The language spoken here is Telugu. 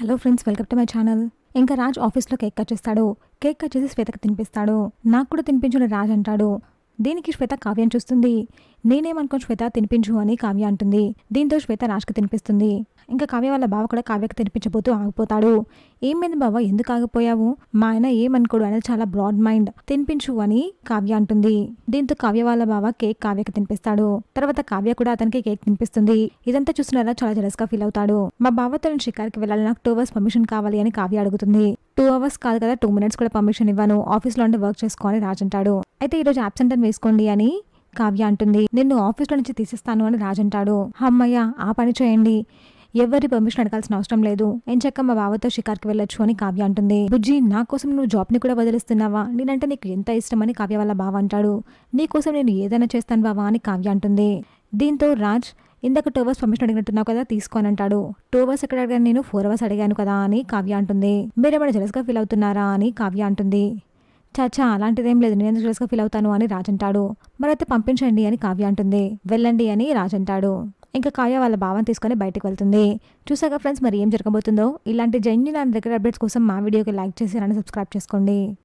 Hello friends, welcome to my channel. ఇంకా రాజ్ ఆఫీస్లో కేక్ కట్ చేస్తాడు. కేక్ కట్ చేసి శ్వేతకు తినిపిస్తాడు. నాకు కూడా తినిపించు రాజ్ అంటాడు. దీనికి శ్వేత కావ్యం చూస్తుంది. నేనేమనుకోను శ్వేత తినిపించు అని కావ్య అంటుంది. దీంతో శ్వేత రాజ్కి తినిపిస్తుంది. ఇంకా కావ్య వాళ్ళ బావ కూడా కావ్యకి తినిపించబోతూ ఆగిపోతాడు. ఏమైంది బావ, ఎందుకు ఆగిపోయావు? మా ఆయన ఏమనుకోడు, అనేది చాలా బ్రాడ్ మైండ్, తినిపించు అని కావ్య అంటుంది. దీంతో కావ్య వాళ్ళ బావ కేక్ కావ్యకి తినిపిస్తాడు. తర్వాత కావ్య కూడా అతనికి కేక్ తినిపిస్తుంది. ఇదంతా చూస్తున్నారా చాలా జెలస్ గా ఫీల్ అవుతాడు. మా బావతో నేను షికార్కి వెళ్ళాలి, నాకు 2 hours పర్మిషన్ కావాలి అని కావ్య అడుగుతుంది. 2 hours కాదు కదా, 2 minutes కూడా పర్మిషన్ ఇవ్వను, ఆఫీస్లో ఉంటే వర్క్ చేసుకోని రాజ్ అంటాడు. అయితే ఈరోజు అబ్సెంట్ అని వేసుకోండి అని కావ్య అంటుంది. నిన్ను ఆఫీస్లో నుంచి తీసేస్తాను అని రాజ్ అంటాడు. అమ్మయ్య, ఆ పని చేయండి, ఎవరి పర్మిషన్ అడగాల్సిన అవసరం లేదు, ఎంచక్క మా బావతో షికార్కి వెళ్ళొచ్చు అని కావ్య అంటుంది. బుజ్జి, నా కోసం నువ్వు జాబ్ని కూడా వదిలిస్తున్నావా? నేనంటే నీకు ఎంత ఇష్టం అని కావ్య వాళ్ళ బావ అంటాడు. నీ కోసం నేను ఏదైనా చేస్తాను బావా అని కావ్య అంటుంది. దీంతో రాజ్, ఇందాక 2 hours పర్మిషన్ అడిగినట్టున్నావు కదా, తీసుకోని అంటాడు. 2 hours ఎక్కడ అడిగాను, నేను 4 hours అడిగాను కదా అని కావ్య అంటుంది. మీరేమైనా జెలస్గా ఫీల్ అవుతున్నారా అని కావ్య అంటుంది. చాచా, అలాంటిదేం లేదు, నేను జెలస్గా ఫీల్ అవుతాను అని రాజ్ అంటాడు. మరైతే పంపించండి అని కావ్య అంటుంది. వెళ్ళండి అని రాజ్ అంటాడు. ఇంకా కావ్య వాళ్ళ భావం తీసుకొని బయటకు వెళ్తుంది. చూసాక ఫ్రెండ్స్, మరి ఏం జరగబోతుందో. ఇలాంటి జెన్యూన్ అండ్ రెగ్యులర్ అప్డేట్స్ కోసం మా వీడియోకి లైక్ చేసి సబ్స్క్రైబ్ చేసుకోండి.